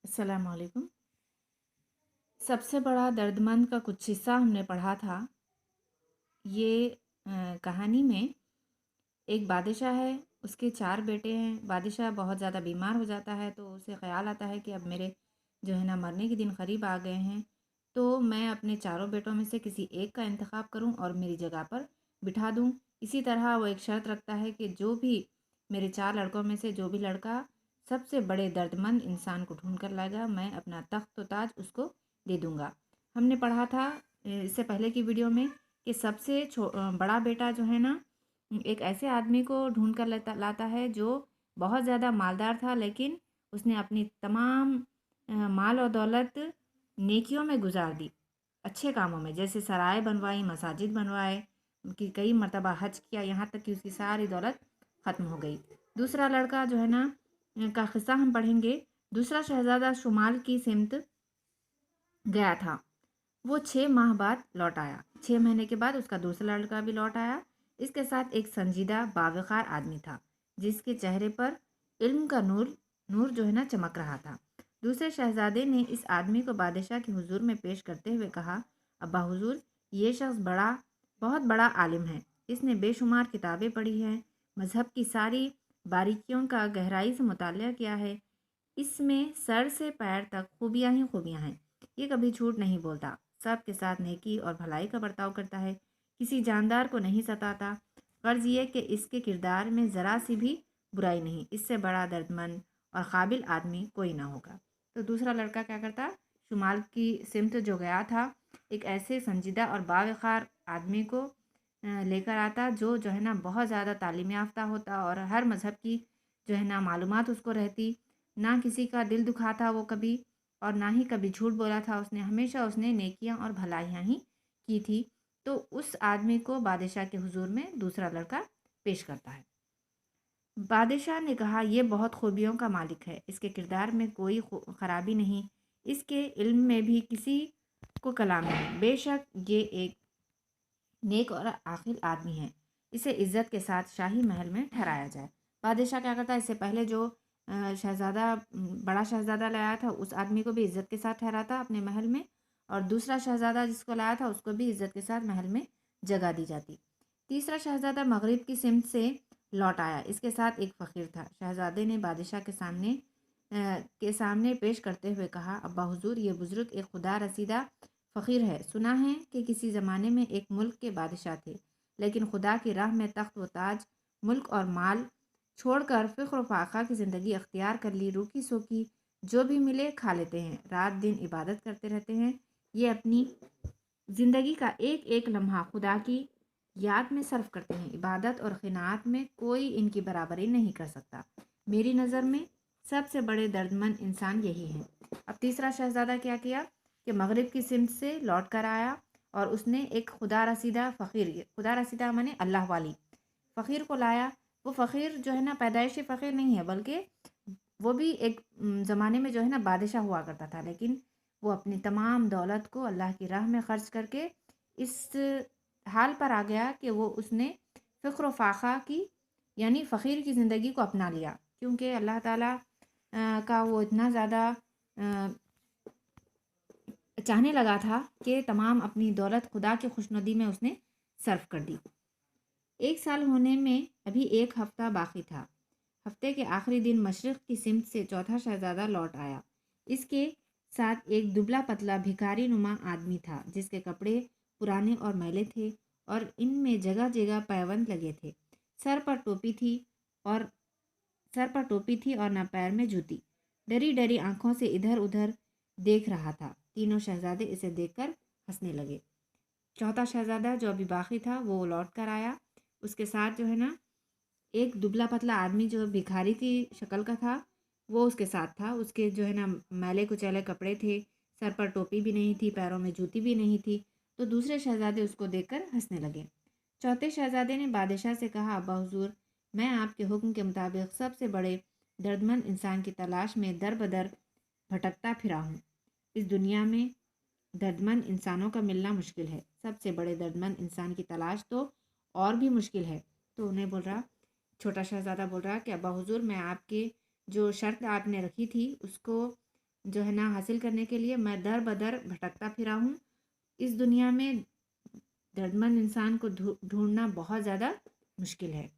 अस्सलाम वालेकुम। सबसे बड़ा दर्दमंद का कुछ हिस्सा हमने पढ़ा था। ये कहानी में एक बादशाह है, उसके 4 बेटे हैं। बादशाह बहुत ज़्यादा बीमार हो जाता है तो उसे ख़्याल आता है कि अब मेरे जो है ना मरने के दिन करीब आ गए हैं, तो मैं अपने चारों बेटों में से किसी एक का इंतख़ाब करूं और मेरी जगह पर बिठा दूं। इसी तरह वो एक शर्त रखता है कि जो भी मेरे 4 लड़कों में से जो भी लड़का सबसे बड़े दर्दमंद इंसान को ढूंढ कर लाएगा, मैं अपना तख्त व ताज उसको दे दूँगा। हमने पढ़ा था इससे पहले की वीडियो में कि सबसे बड़ा बेटा जो है ना एक ऐसे आदमी को ढूंढ कर लाता है जो बहुत ज़्यादा मालदार था, लेकिन उसने अपनी तमाम माल और दौलत नेकियों में गुजार दी, अच्छे कामों में, जैसे सराय बनवाई, मसाजिद बनवाए, उनकी कई मरतबा हज किया, यहाँ तक कि उसकी सारी दौलत ख़त्म हो गई। दूसरा लड़का जो है ना का किस्सा हम पढ़ेंगे। दूसरा शहज़ादा शुमाल की सिमत गया था। वो 6 माह बाद लौट आया। 6 महीने के बाद उसका दूसरा लड़का भी लौट आया। इसके साथ एक संजीदा बावकार आदमी था जिसके चेहरे पर इल्म का नूर नूर जो है ना चमक रहा था। दूसरे शहजादे ने इस आदमी को बादशाह के हुजूर में पेश करते हुए कहा, अब्बा हुजूर, ये शख्स बहुत बड़ा आलिम है। इसने बेशुमार किताबें पढ़ी हैं, मज़हब की सारी बारीकियों का गहराई से मुताला किया है। इसमें सर से पैर तक खूबियाँ ही खूबियाँ हैं। ये कभी झूठ नहीं बोलता, सबके साथ नेकी और भलाई का बर्ताव करता है, किसी जानदार को नहीं सताता। गर्ज ये कि इसके किरदार में ज़रा सी भी बुराई नहीं। इससे बड़ा दर्दमंद और काबिल आदमी कोई ना होगा। तो दूसरा लड़का क्या करता, शुमाल की सिमत जो गया था, एक ऐसे संजीदा और बावकार आदमी को लेकर आता जो है ना बहुत ज़्यादा तालीम याफ्ता होता और हर मज़हब की जो है ना मालूमात उसको रहती। ना किसी का दिल दुखा था वो कभी, और ना ही कभी झूठ बोला था उसने। हमेशा उसने नेकियां और भलाइयाँ ही की थी। तो उस आदमी को बादशाह के हुजूर में दूसरा लड़का पेश करता है। बादशाह ने कहा, यह बहुत खूबियों का मालिक है, इसके किरदार में कोई खराबी नहीं, इसके इल्म में भी किसी को कलाम नहीं। बेशक ये एक नेक और आखिल आदमी है, इसे इज़्ज़त के साथ शाही महल में ठहराया जाए। बादशाह क्या करता है, इससे पहले जो शहज़ादा बड़ा शहज़ादा लाया था उस आदमी को भी इज़्ज़त के साथ ठहराता अपने महल में, और दूसरा शहज़ादा जिसको लाया था उसको भी इज़्ज़त के साथ महल में जगह दी जाती। तीसरा शहज़ादा मगरिब की सिमत से लौट आया। इसके साथ एक फ़कीर था। शहज़ादे ने बादशाह के सामने पेश करते हुए कहा, अब्बा हुजूर, ये बुज़ुर्ग एक खुदा रसीदा फ़कीर है। सुना है कि किसी ज़माने में एक मुल्क के बादशाह थे, लेकिन खुदा की राह में तख्त व ताज, मुल्क और माल छोड़कर फ़िक्र व फाका की ज़िंदगी अख्तियार कर ली। रूखी सूखी जो भी मिले खा लेते हैं, रात दिन इबादत करते रहते हैं। ये अपनी ज़िंदगी का एक एक लम्हा खुदा की याद में सर्फ करते हैं। इबादत और क़नाअत में कोई इनकी बराबरी नहीं कर सकता। मेरी नज़र में सबसे बड़े दर्दमंद इंसान यही हैं। अब तीसरा शहज़ादा क्या किया कि मगरिब की सिमत से लौट कर आया और उसने एक खुदा रसीदा फ़कीर, खुदा रसीदा माने अल्लाह वाली फ़कीर को लाया। वो फ़कीर जो है ना पैदाइशी फ़कीर नहीं है, बल्कि वो भी एक ज़माने में जो है ना बादशाह हुआ करता था, लेकिन वो अपनी तमाम दौलत को अल्लाह की राह में ख़र्च करके इस हाल पर आ गया कि वो उसने फ़िक्र फ़ाक़ा की यानी फ़कीर की ज़िंदगी को अपना लिया, क्योंकि अल्लाह ताला का वो इतना ज़्यादा चाहने लगा था कि तमाम अपनी दौलत खुदा की खुशनुदी में उसने सर्फ कर दी। 1 साल होने में अभी 1 हफ्ता बाकी था। हफ्ते के आखिरी दिन मशरिक़ की सिमत से चौथा शहज़ादा लौट आया। इसके साथ एक दुबला पतला भिखारी नुमा आदमी था जिसके कपड़े पुराने और मैले थे और इनमें जगह जगह पैबंद लगे थे। सर पर टोपी थी और सर पर टोपी थी और न पैर में जूती। डरी डरी आंखों से इधर उधर देख रहा था। तीनों शहजादे इसे देखकर हंसने लगे। चौथा शहजादा जो अभी बाकी था वो लौट कर आया। उसके साथ जो है ना एक दुबला पतला आदमी जो भिखारी की शक्ल का था वो उसके साथ था। उसके जो है ना मैले कुचैले कपड़े थे, सर पर टोपी भी नहीं थी, पैरों में जूती भी नहीं थी। तो दूसरे शहजादे उसको देखकर हंसने लगे। चौथे शहजादे ने बादशाह से कहा, अब्बा हुजूर, मैं आपके हुक्म के मुताबिक सबसे बड़े दर्दमंद इंसान की तलाश में दर बदर भटकता फिरा हूँ। इस दुनिया में दर्दमंद इंसानों का मिलना मुश्किल है, सबसे बड़े दर्दमंद इंसान की तलाश तो और भी मुश्किल है। तो उन्हें बोल रहा, छोटा शहज़ादा बोल रहा कि अब्बा हुजूर, मैं आपके जो शर्त आपने रखी थी उसको جو ہے نا حاصل کرنے کے لیے میں در بدر بھٹکتا پھرا ہوں. اس دنیا میں دردمند انسان کو ڈھونڈنا بہت زیادہ مشکل ہے.